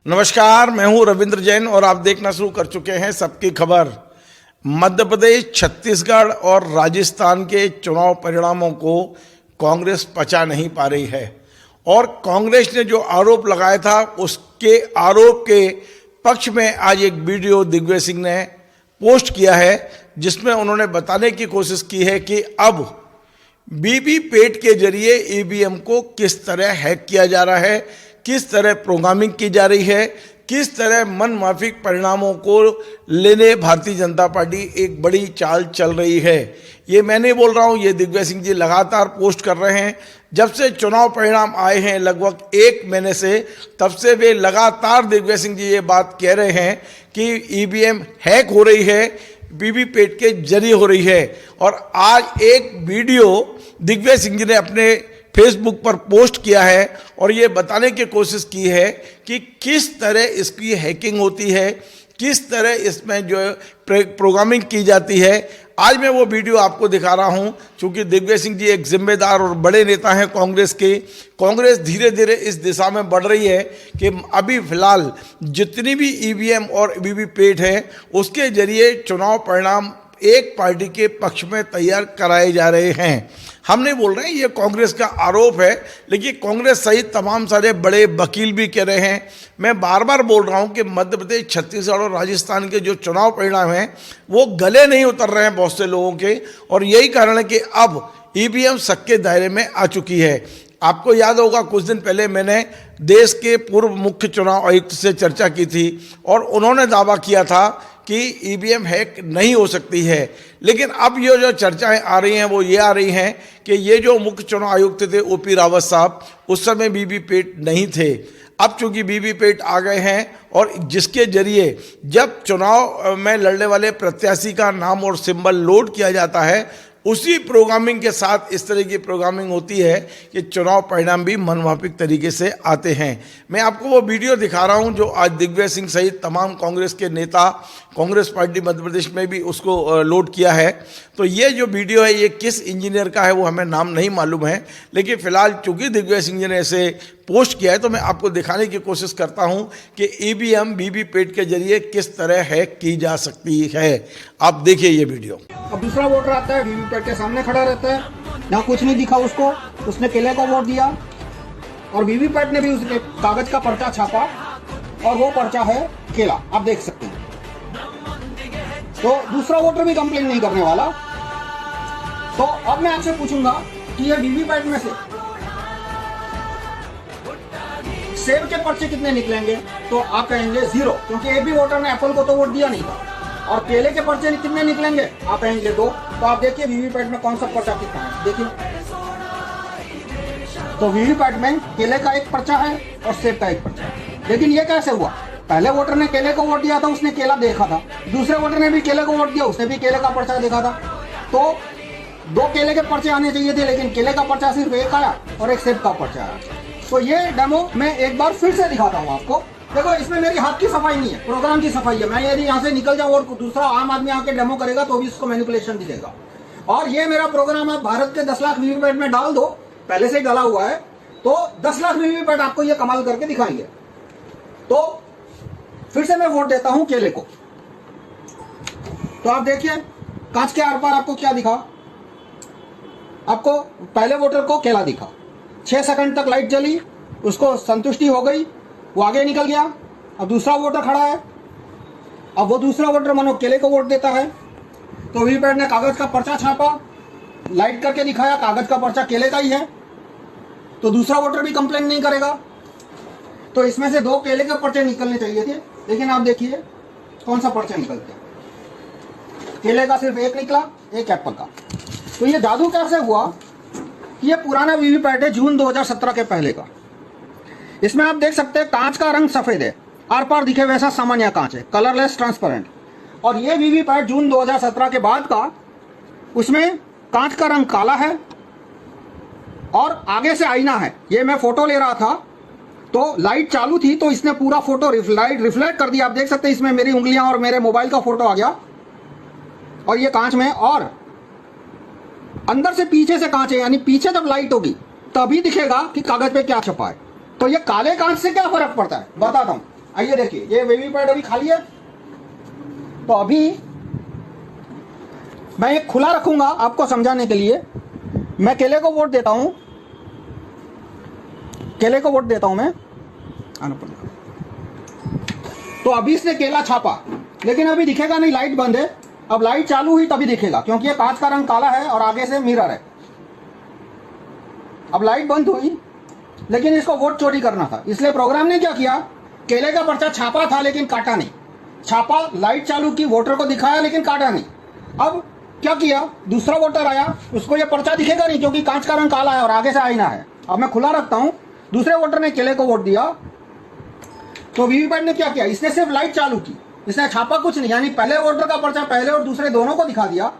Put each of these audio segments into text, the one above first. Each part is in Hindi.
नमस्कार, मैं हूं रविंद्र जैन और आप देखना शुरू कर चुके हैं सबकी खबर। मध्य प्रदेश, छत्तीसगढ़ और राजस्थान के चुनाव परिणामों को कांग्रेस पचा नहीं पा रही है और कांग्रेस ने जो आरोप लगाया था उसके आरोप के पक्ष में आज एक वीडियो दिग्विजय सिंह ने पोस्ट किया है, जिसमें उन्होंने बताने की कोशिश की है कि अब वीवीपैट के जरिए ईवीएम को किस तरह हैक किया जा रहा है, किस तरह प्रोग्रामिंग की जा रही है, किस तरह मनमाफिक परिणामों को लेने भारतीय जनता पार्टी एक बड़ी चाल चल रही है। ये मैं नहीं बोल रहा हूँ, ये दिग्विजय सिंह जी लगातार पोस्ट कर रहे हैं। जब से चुनाव परिणाम आए हैं लगभग एक महीने से, तब से वे लगातार दिग्विजय सिंह जी ये बात कह रहे हैं कि ईवीएम हैक हो रही है, वीवीपैट के जरिए हो रही है। और आज एक वीडियो दिग्विजय सिंह जी ने अपने फेसबुक पर पोस्ट किया है और ये बताने की कोशिश की है कि किस तरह इसकी हैकिंग होती है, किस तरह इसमें जो प्रोग्रामिंग की जाती है। आज मैं वो वीडियो आपको दिखा रहा हूं, क्योंकि दिग्विजय सिंह जी एक जिम्मेदार और बड़े नेता हैं कांग्रेस के। कांग्रेस धीरे धीरे इस दिशा में बढ़ रही है कि अभी फिलहाल जितनी भी ईवीएम और वीवीपैट है उसके जरिए चुनाव परिणाम एक पार्टी के पक्ष में तैयार कराए जा रहे हैं। हम नहीं बोल रहे हैं, ये कांग्रेस का आरोप है, लेकिन कांग्रेस सहित तमाम सारे बड़े वकील भी कह रहे हैं। मैं बार बार बोल रहा हूं कि मध्य प्रदेश, छत्तीसगढ़ और राजस्थान के जो चुनाव परिणाम हैं वो गले नहीं उतर रहे हैं बहुत से लोगों के, और यही कारण है कि अब ईवीएम शक के दायरे में आ चुकी है। आपको याद होगा कुछ दिन पहले मैंने देश के पूर्व मुख्य चुनाव आयुक्त से चर्चा की थी और उन्होंने दावा किया था कि ईवीएम हैक नहीं हो सकती है। लेकिन अब ये जो चर्चाएं आ रही हैं वो ये आ रही हैं कि ये जो मुख्य चुनाव आयुक्त थे ओपी रावत साहब, उस समय वीवीपैट नहीं थे। अब चूंकि वीवीपैट आ गए हैं और जिसके जरिए जब चुनाव में लड़ने वाले प्रत्याशी का नाम और सिंबल लोड किया जाता है, उसी प्रोग्रामिंग के साथ इस तरह की प्रोग्रामिंग होती है कि चुनाव परिणाम भी मनमाफिक तरीके से आते हैं। मैं आपको वो वीडियो दिखा रहा हूं जो आज दिग्विजय सिंह सहित तमाम कांग्रेस के नेता, कांग्रेस पार्टी मध्य प्रदेश में भी उसको लोड किया है। तो ये जो वीडियो है ये किस इंजीनियर का है वो हमें नाम नहीं मालूम है, लेकिन फिलहाल चूंकि दिग्विजय सिंह जी ने ऐसे पोस्ट किया है तो मैं आपको दिखाने की कोशिश करता हूं कि ईवीएम वीवीपैट के जरिए किस तरह हैक की जा सकती है। आप देखिए ये वीडियो। अब दूसरा वोटर आता है, वीवीपैट के सामने खड़ा रहता है, यहाँ कुछ नहीं दिखा उसको, उसने केले को वोट दिया और वीवीपैट ने भी उसके कागज का पर्चा छापा और वो पर्चा है केला, आप देख सकते हैं। तो दूसरा वोटर भी कंप्लेन नहीं करने वाला। तो अब मैं आपसे पूछूंगा कि ये वीवीपैट में से सेब के पर्चे कितने निकलेंगे, तो आप कहेंगे 0, क्योंकि एक भी वोटर ने एप्पल को तो वोट दिया नहीं था। और केले के पर्चे कितने निकलेंगे, आप कहेंगे 2। तो आप देखिए वीवीपैट में कौन सा पर्चा कितना है, देखिए। तो वीवीपैट में केले का एक पर्चा है और सेब का एक पर्चा है। लेकिन ये कैसे हुआ? पहले वोटर ने केले को वोट दिया था, उसने केला देखा था। दूसरे वोटर ने भी केले को वोट दिया, उसने भी केले का पर्चा देखा था। तो 2 केले के पर्चे आने चाहिए थे, लेकिन केले का पर्चा सिर्फ एक आया और एक सेब का पर्चा आया। तो ये डेमो मैं एक बार फिर से दिखाता हूँ आपको। देखो, इसमें मेरी हाथ की सफाई नहीं है, प्रोग्राम की सफाई है। मैं यदि यहाँ से निकल जाऊँ और दूसरा आम आदमी आके डेमो करेगा तो भी इसको मैनिपुलेशन दिखेगा। और ये मेरा प्रोग्राम आप भारत के 10 लाख वीवीपैट में डाल दो, पहले से ही डाला हुआ है, तो 10 लाख वीवीपैट आपको ये कमाल करके दिखाएंगे। तो फिर से मैं वोट देता हूं केले को। तो आप देखिए कांच के आर पार आपको क्या दिखा। आपको पहले वोटर को केला दिखा, 6 सेकंड तक लाइट जली, उसको संतुष्टि हो गई, वो आगे निकल गया। अब दूसरा वोटर खड़ा है, अब वो दूसरा वोटर मानो केले को वोट देता है। तो वीवीपैट ने कागज का पर्चा छापा, लाइट करके दिखाया, कागज का पर्चा केले का ही है, तो दूसरा वोटर भी कंप्लेन नहीं करेगा। तो इसमें से 2 केले के पर्चे निकलने चाहिए थे, लेकिन आप देखिए कौन सा पर्चा निकलता है। केले का सिर्फ एक निकला, एक एप्पल का। तो ये जादू कैसे हुआ कि ये पुराना वीवीपैट है, जून 2017 के पहले का। इसमें आप देख सकते हैं कांच का रंग सफेद है, आर पार दिखे वैसा सामान्य कांच है, कलरलेस ट्रांसपेरेंट। और ये वीवीपैट जून 2017 के बाद का, उसमें कांच का रंग काला है और आगे से आईना है। ये मैं फोटो ले रहा था तो लाइट चालू थी तो इसने पूरा फोटो रिफ्लेक्ट कर दिया। आप देख सकते हैं इसमें मेरी उंगलियां और मेरे मोबाइल का फोटो आ गया और ये कांच में, और अंदर से पीछे से कांच है, यानी पीछे जब लाइट होगी तभी दिखेगा कि कागज पे क्या छपा है। तो ये काले कांच से क्या फर्क पड़ता है बताता हूं। आइए देखिए, ये वीवीपैट अभी खाली है। तो अभी मैं एक खुला रखूंगा आपको समझाने के लिए। मैं केले को वोट देता हूं, केले को वोट देता हूं मैं, आना पड़ेगा। तो अभी इसने केला छापा, लेकिन अभी दिखेगा नहीं, लाइट बंद है। अब लाइट चालू हुई तभी दिखेगा, क्योंकि ये कांच का रंग काला है और आगे से मिरर है। अब लाइट बंद हुई, लेकिन इसको वोट चोरी करना था, इसलिए प्रोग्राम ने क्या किया, केले का पर्चा छापा था लेकिन काटा नहीं। छापा, लाइट चालू की, वोटर को दिखाया लेकिन काटा नहीं। अब क्या किया, दूसरा वोटर आया, उसको ये पर्चा दिखेगा नहीं क्योंकि कांच का रंग काला है और आगे से आईना है। अब मैं खुला रखता हूं, दूसरे वोटर ने केले को वोट दिया, तो वीवीपैट ने क्या किया, इसने सिर्फ लाइट चालू की, इसने छापा कुछ नहीं, यानी पहले वोटर का पर्चा पहले और दूसरे दोनों को दिखा दिया।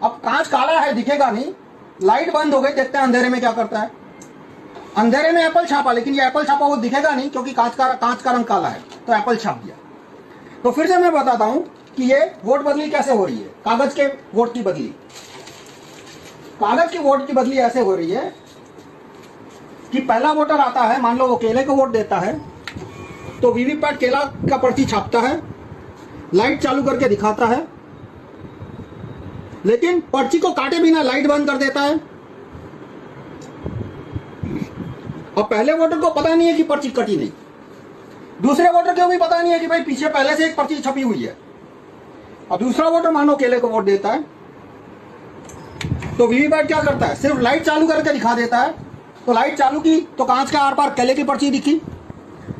अब कांच काला है, दिखेगा नहीं, लाइट बंद हो गई, देखते हैं अंधेरे में क्या करता है। अंधेरे में एप्पल छापा, लेकिन ये एप्पल छापा वो दिखेगा नहीं क्योंकि कांच का रंग काला है, तो एप्पल छाप दिया। तो फिर से मैं बताता हूं कि ये वोट बदली कैसे हो रही है। कागज के वोट की बदली, कागज की वोट की बदली ऐसे हो रही है कि पहला वोटर आता है, मान लो वो केले को वोट देता है, तो वीवीपैट केला का पर्ची छापता है, लाइट चालू करके दिखाता है, लेकिन पर्ची को काटे बिना लाइट बंद कर देता है। और पहले वोटर को पता नहीं है कि पर्ची कटी नहीं, दूसरे वोटर को भी पता नहीं है कि भाई पीछे पहले से एक पर्ची छपी हुई है। अब दूसरा वोटर मानो केले को वोट देता है, तो वीवीपैट क्या करता है, सिर्फ लाइट चालू करके दिखा देता है। तो लाइट चालू की तो कांच के आर पार केले की पर्ची दिखी।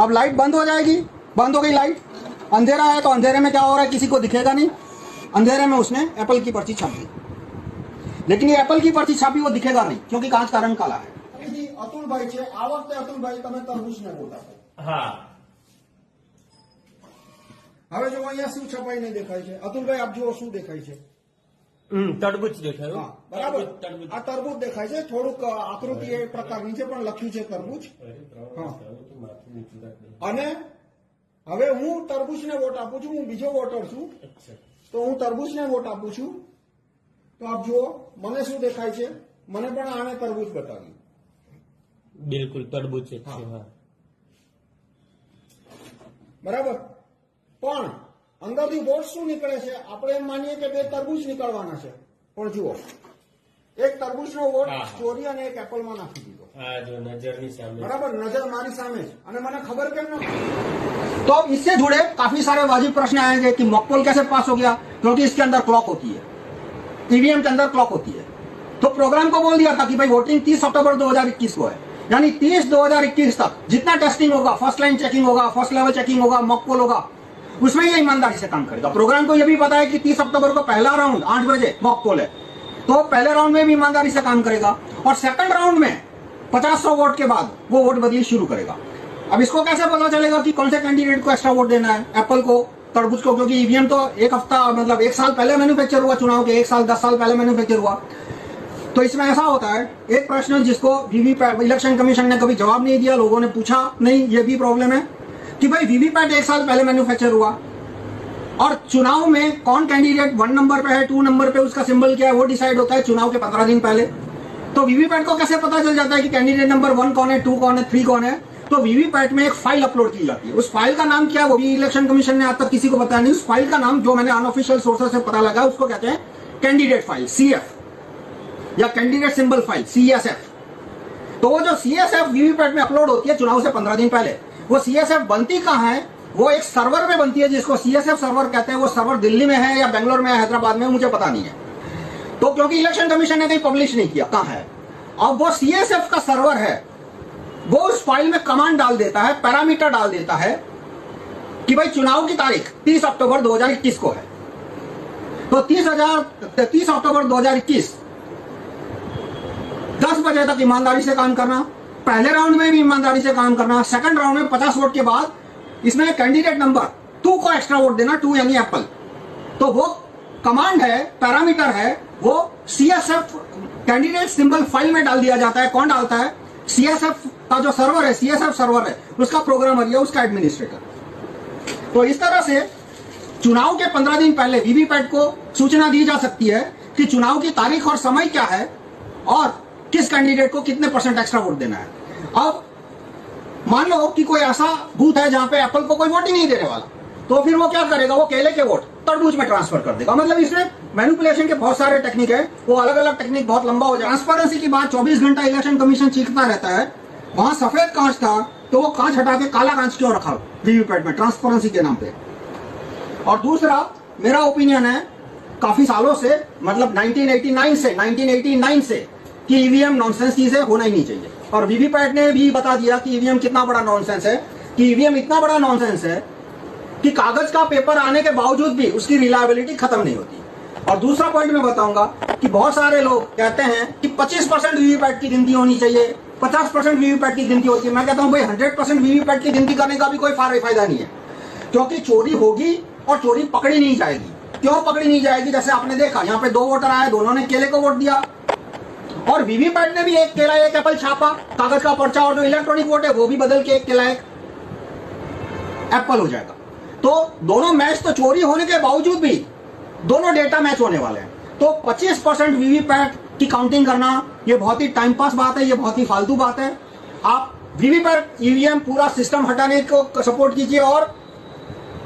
अब लाइट बंद हो जाएगी, बंद हो गई लाइट, अंधेरा है, तो अंधेरे में क्या हो रहा है, किसी को दिखेगा नहीं। अंधेरे में उसने एप्पल की पर्ची छाप दी, लेकिन ये एप्पल की पर्ची छापी वो दिखेगा नहीं क्योंकि कांच का रंग काला है। अतुलभाई છે, આ વખતે અતુલભાઈ તમે તરબૂચને વોટ આપો। હા, હવે જો અહીંયા શું છપાઈ નહીં દેખાય છે, અતુલભાઈ આપ જુઓ શું દેખાય છે। તરબૂચ દેખાયું। હા બરાબર, તરબૂચ આ તરબૂચ દેખાય છે, થોડુંક આકૃતિ એ પ્રકારની છે પણ લખ્યું છે તરબૂચ। હા, અને હવે હું તરબૂચને વોટ આપું છું, હું બીજો વોટર છું, તો હું તરબૂચને વોટ આપું છું। તો આપ જુઓ મને શું દેખાય છે, મને પણ આને તરબૂચ બતાવ્યું। બિલકુલ તરબૂચ જ છે। હા, બરાબર, પણ અંદરથી વોટ શું નીકળે છે, આપણે એમ માનીએ કે બે તરબૂચ નીકળવાના છે, પણ જુઓ એક તરબૂચનો વોટ હા. ચોરી અને એક એપલમાં નાખી દીધો। આ જો નજરની સામે। बराबर, नजर हमारी सामने है, અને મને खबर કેમ न। तो अब इससे जुड़े काफी सारे वाजिब प्रश्न आएंगे कि मॉकपोल कैसे पास हो गया, क्योंकि इसके अंदर क्लॉक होती है, ईवीएम के अंदर क्लॉक होती है। तो प्रोग्राम को बोल दिया था कि भाई वोटिंग 30 अक्टूबर 2021 को है, यानी 30/2021 तक जितना टेस्टिंग होगा, फर्स्ट लाइन चेकिंग होगा, फर्स्ट लेवल चेकिंग होगा, मॉकपोल होगा, उसमें ये ईमानदारी से काम करेगा। प्रोग्राम को यह भी पता है कि 30 अक्टूबर को पहला राउंड 8 बजे मॉकपोल है, तो पहले राउंड में भी ईमानदारी से काम करेगा और सेकंड राउंड में 50-100 वोट के बाद वो वोट बदली शुरू करेगा। अब इसको कैसे पता चलेगा कि कौन से कैंडिडेट को एक्स्ट्रा वोट देना है, एप्पल को, तरबूज को, क्योंकि ईवीएम तो एक हफ्ता मतलब 1 साल पहले मैन्युफैक्चर हुआ, चुनाव के 1 साल 10 साल पहले मैन्युफैक्चर हुआ। तो इसमें ऐसा होता है, एक प्रश्न जिसको वीवीपैट इलेक्शन कमीशन ने कभी जवाब नहीं दिया, लोगों ने पूछा नहीं, ये भी प्रॉब्लम है कि भाई वीवीपैट 1 साल पहले मैन्युफैक्चर हुआ और चुनाव में कौन कैंडिडेट 1 नंबर पे है, 2 नंबर पे, उसका सिंबल क्या है, वो डिसाइड होता है चुनाव के 15 दिन पहले। तो वीवीपैट को कैसे पता चल जाता है कि कैंडिडेट नंबर 1 कौन है, 2 कौन है, 3 कौन है। तो वीवीपैट में एक फाइल अपलोड की जाती है, उस फाइल का नाम क्या है वो भी इलेक्शन कमीशन ने आज तक किसी को बताया नहीं। उस फाइल का नाम जो मैंने अनऑफिशियल सोर्सेस से पता लगा, उसको कहते हैं कैंडिडेट फाइल, CF, या कैंडिडेट सिंबल फाइल, CSF। तो वो जो CSF वीवीपैट में अपलोड होती है चुनाव से 15 दिन पहले, वो CSF बनती कहाँ है, वो एक सर्वर में बनती है जिसको CSF सर्वर कहते हैं। वो सर्वर दिल्ली में है या बेंगलोर में है, हैदराबाद में, मुझे पता नहीं है। तो क्योंकि इलेक्शन कमीशन ने कहीं पब्लिश नहीं किया कहां है, अब वो CSF का सर्वर है, वो उस फाइल में कमांड डाल देता है, पैरामीटर डाल देता है कि भाई चुनाव की तारीख 30 अक्टूबर 2021 को है। तो 30 अक्टूबर 2021 10 बजे तक ईमानदारी से काम करना, पहले राउंड में भी ईमानदारी से काम करना, सेकंड राउंड में 50 वोट के बाद इसमें कैंडिडेट नंबर 2 को एक्स्ट्रा वोट देना, 2 यानी एप्पल। तो वो कमांड है, पैरामीटर है, वो CSF कैंडिडेट सिंबल फाइल में डाल दिया जाता है। कौन डालता है, CSF का जो सर्वर है, CSF सर्वर है, उसका प्रोग्रामर या उसका एडमिनिस्ट्रेटर। तो इस तरह से चुनाव के 15 दिन पहले वीवीपैट को सूचना दी जा सकती है कि चुनाव की तारीख और समय क्या है और किस कैंडिडेट को कितने % एक्स्ट्रा वोट देना है। अब मान लो कि कोई ऐसा बूथ है जहां पे एप्पल को कोई वोट ही नहीं देने वाला, तो फिर वो क्या करेगा, वो केले के वोट तरबूज में ट्रांसफर कर देगा। मतलब इसमें मैनिपुलेशन के बहुत सारे टेक्निक है, वो अलग अलग टेक्निक बहुत लंबा हो जाए। ट्रांसपेरेंसी की बात 24 घंटा इलेक्शन कमीशन चीखता रहता है। वहां सफेद कांच था तो वो कांच हटा के काला कांच क्यों रखा वीवीपैट में, ट्रांसपेरेंसी के नाम पे। और दूसरा मेरा ओपिनियन है काफी सालों से, मतलब 1989 से कि ईवीएम नॉनसेंस चीज है, होना ही नहीं चाहिए। और वीवीपैट ने भी बता दिया कि ईवीएम कितना बड़ा नॉनसेंस है, कि ईवीएम इतना बड़ा नॉनसेंस है कि कागज का पेपर आने के बावजूद भी उसकी रिलायबिलिटी खत्म नहीं होती। और दूसरा पॉइंट मैं बताऊंगा कि बहुत सारे लोग कहते हैं कि 25% वीवीपैट की गिनती होनी चाहिए, 50% वीवीपैट की गिनती होती है। मैं कहता हूं भाई 100% वीवीपैट की गिनती करने का भी कोई फायदा नहीं है, क्योंकि चोरी होगी और चोरी पकड़ी नहीं जाएगी। क्यों पकड़ी नहीं जाएगी? जैसे आपने देखा यहाँ पे 2 वोटर आए, दोनों ने केले को वोट दिया, और वीवीपैट ने भी एक केला एक एप्पल छापा, कागज का पर्चा, और जो इलेक्ट्रॉनिक वोट है वो भी बदल के एक केला एक एप्पल हो जाएगा। तो दोनों मैच तो चोरी होने के बावजूद भी दोनों डेटा मैच होने वाले हैं। तो 25% वीवीपैट की काउंटिंग करना ये बहुत ही टाइम पास बात है, ये बहुत ही फालतू बात है। आप वीवीपैट ईवीएम पूरा सिस्टम हटाने को सपोर्ट कीजिए। और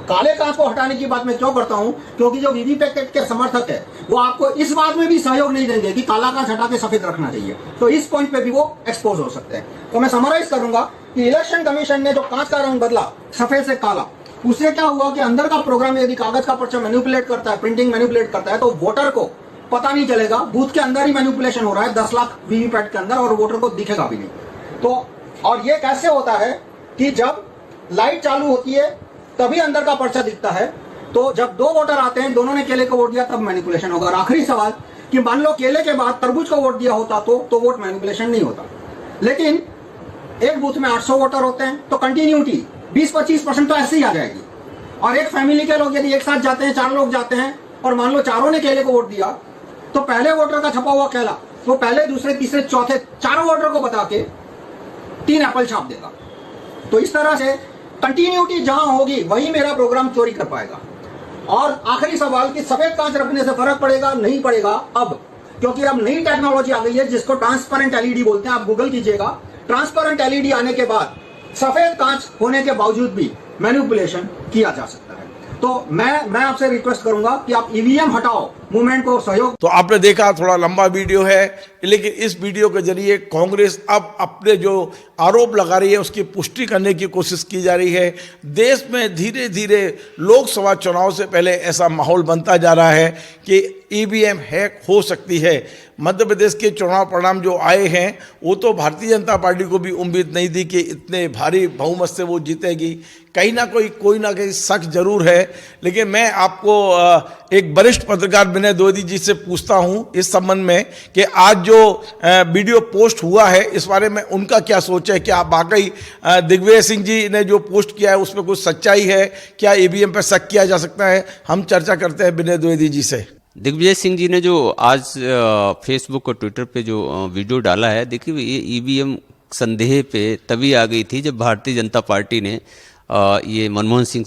काले कांच को हटाने की बात मैं क्यों करता हूं, क्योंकि जो वीवीपैट के समर्थक है वो आपको इस बात में भी सहयोग नहीं देंगे कि काला कांच हटा के सफेद रखना चाहिए। तो इस पॉइंट पे भी वो एक्सपोज हो सकते हैं। तो मैं समराइज करूंगा कि इलेक्शन कमीशन ने जो कांच का रंग बदला सफेद से काला, उससे क्या हुआ कि अंदर का प्रोग्राम यदि कागज का पर्चा मैनिपुलेट करता है, प्रिंटिंग मैनिपुलेट करता है, तो वोटर को पता नहीं चलेगा, बूथ के अंदर ही मैनिपुलेशन हो रहा है 10 लाख वीवीपैट के अंदर, और वोटर को दिखेगा भी नहीं। तो और ये कैसे होता है कि जब लाइट चालू होती है तभी अंदर का पर्चा दिखता है। तो जब 2 वोटर आते हैं, दोनों ने केले को वोट दिया, तब मैनिपुलेशन होगा। और आखिरी सवाल कि मान लो केले के बाद तरबूज को वोट दिया होता तो वोट मैनिपुलेशन नहीं होता। लेकिन एक बूथ में 800 वोटर होते हैं, तो कंटिन्यूटी 20-25% तो ऐसे ही आ जाएगी। और एक फैमिली के लोग यदि एक साथ जाते हैं, 4 लोग जाते हैं, और मान लो चारों ने केले को वोट दिया, तो पहले वोटर का छपा हुआ केला वो पहले, दूसरे, तीसरे, चौथे 4 वोटर को बता के 3 एप्पल छाप देगा। तो इस तरह से कंटिन्यूटी जहां होगी वही मेरा प्रोग्राम चोरी कर पाएगा। और आखिरी सवाल कि सफेद कांच रखने से फर्क पड़ेगा नहीं पड़ेगा, अब क्योंकि अब नई टेक्नोलॉजी आ गई है जिसको ट्रांसपेरेंट एलईडी बोलते हैं, आप गूगल कीजिएगा। ट्रांसपेरेंट एलईडी आने के बाद सफेद कांच होने के बावजूद भी मैनिपुलेशन किया जा सकता है। तो मैं आपसे रिक्वेस्ट करूंगा कि आप ईवीएम हटाओ मूवमेंट को सहयोग। तो आपने देखा थोड़ा लंबा वीडियो है, लेकिन इस वीडियो के जरिए कांग्रेस अब अपने जो आरोप लगा रही है उसकी पुष्टि करने की कोशिश की जा रही है। देश में धीरे धीरे लोकसभा चुनाव से पहले ऐसा माहौल बनता जा रहा है कि ईवीएम हैक हो सकती है। मध्य प्रदेश के चुनाव परिणाम जो आए हैं वो तो भारतीय जनता पार्टी को भी उम्मीद नहीं थी कि इतने भारी बहुमत से वो जीतेगी। कहीं ना कोई ना कहीं शक जरूर है। लेकिन मैं आपको एक वरिष्ठ पत्रकार विनय द्विवेदी जी से पूछता हूं इस संबंध में कि आज जो वीडियो पोस्ट हुआ है इस बारे में उनका क्या सोच है। क्या वाकई दिग्विजय सिंह जी ने जो पोस्ट किया है उसमें कुछ सच्चाई है? क्या ईवीएम पर शक किया जा सकता है? हम चर्चा करते हैं विनय द्विवेदी जी से। दिग्विजय सिंह जी ने जो आज फेसबुक और ट्विटर पे जो वीडियो डाला है, देखिए ये ईवीएम संदेह पे तभी आ गई थी जब भारतीय जनता पार्टी ने ये मनमोहन सिंह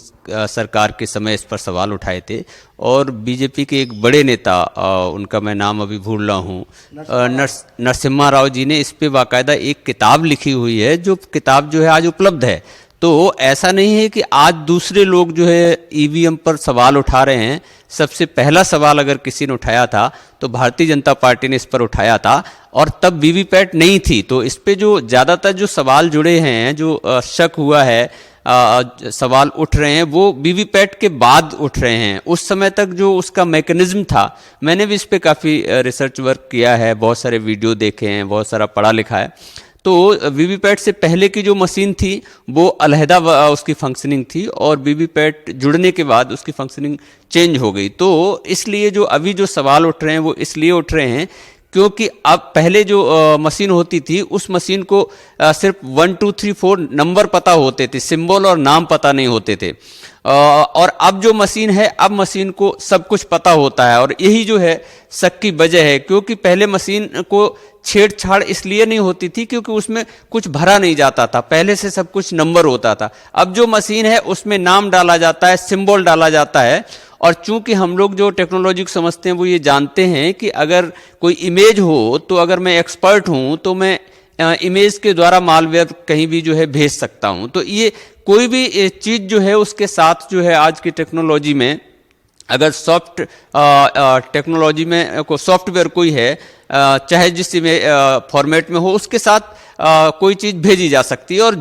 सरकार के समय इस पर सवाल उठाए थे। और बीजेपी के एक बड़े नेता, उनका मैं नाम अभी भूल रहा हूँ, नरसिम्हा राव जी ने इस पे बाकायदा एक किताब लिखी हुई है, जो किताब जो है आज उपलब्ध है। तो ऐसा नहीं है कि आज दूसरे लोग जो है ईवीएम पर सवाल उठा रहे हैं। सबसे पहला सवाल अगर किसी ने उठाया था तो भारतीय जनता पार्टी ने इस पर उठाया था, और तब वीवीपैट नहीं थी। तो इस पे जो ज़्यादातर जो सवाल जुड़े हैं, जो शक हुआ है, सवाल उठ रहे हैं, वो वीवीपैट के बाद उठ रहे हैं। उस समय तक जो उसका मैकेनिज्म था, मैंने भी इस पे काफ़ी रिसर्च वर्क किया है, बहुत सारे वीडियो देखे हैं, बहुत सारा पढ़ा लिखा है। तो वीवीपैट से पहले की जो मशीन थी वो अलहदा उसकी फंक्शनिंग थी, और वीवीपैट जुड़ने के बाद उसकी फंक्शनिंग चेंज हो गई। तो इसलिए जो अभी जो सवाल उठ रहे हैं वो इसलिए उठ रहे हैं क्योंकि अब पहले जो मशीन होती थी उस मशीन को सिर्फ 1 2 3 4 नंबर पता होते थे, सिंबल और नाम पता नहीं होते थे। और अब जो मशीन है, अब मशीन को सब कुछ पता होता है। और यही जो है शक की वजह है, क्योंकि पहले मशीन को छेड़छाड़ इसलिए नहीं होती थी क्योंकि उसमें कुछ भरा नहीं जाता था, पहले से सब कुछ नंबर होता था। अब जो मशीन है उसमें नाम डाला जाता है, सिंबल डाला जाता है। और चूंकि हम लोग जो टेक्नोलॉजी को समझते हैं वो ये जानते हैं कि अगर कोई इमेज हो तो अगर मैं एक्सपर्ट हूं तो मैं इमेज के द्वारा मालवेयर कहीं भी जो है भेज सकता हूं। तो ये कोई भी चीज जो है उसके साथ जो है आज की टेक्नोलॉजी में अगर सॉफ्ट टेक्नोलॉजी में सॉफ्टवेयर कोई है चाहे जिस फॉर्मेट में हो उसके साथ कोई चीज भेजी जा सकती है और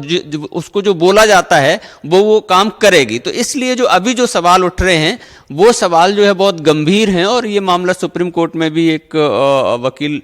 उसको जो बोला जाता है वो काम करेगी। तो इसलिए जो अभी जो सवाल उठ रहे हैं वो सवाल जो है बहुत गंभीर हैं और ये मामला सुप्रीम कोर्ट में भी एक वकील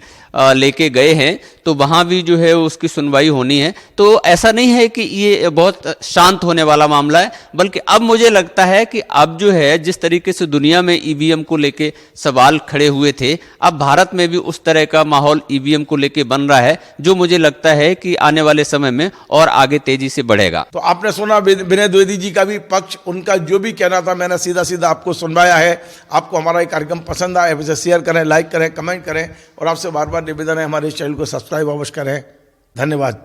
लेके गए हैं, तो वहां भी जो है उसकी सुनवाई होनी है। तो ऐसा नहीं है कि ये बहुत शांत होने वाला मामला है, बल्कि अब मुझे लगता है कि अब जो है जिस तरीके से दुनिया में ईवीएम को लेके सवाल खड़े हुए थे, अब भारत में भी उस तरह का माहौल ईवीएम को लेके बन रहा है, जो मुझे लगता है कि आने वाले समय में और आगे तेजी से बढ़ेगा। तो आपने सुना विनय द्विवेदी जी का भी पक्ष, उनका जो भी कहना था मैंने सीधा सीधा आपको सुनवाया है। आपको हमारा ये कार्यक्रम पसंद आए वैसे शेयर करें, लाइक करें, कमेंट करें और आपसे बार बार निवेदन है हमारे इस चैनल को सब्सक्राइब अवश्य करें। धन्यवाद।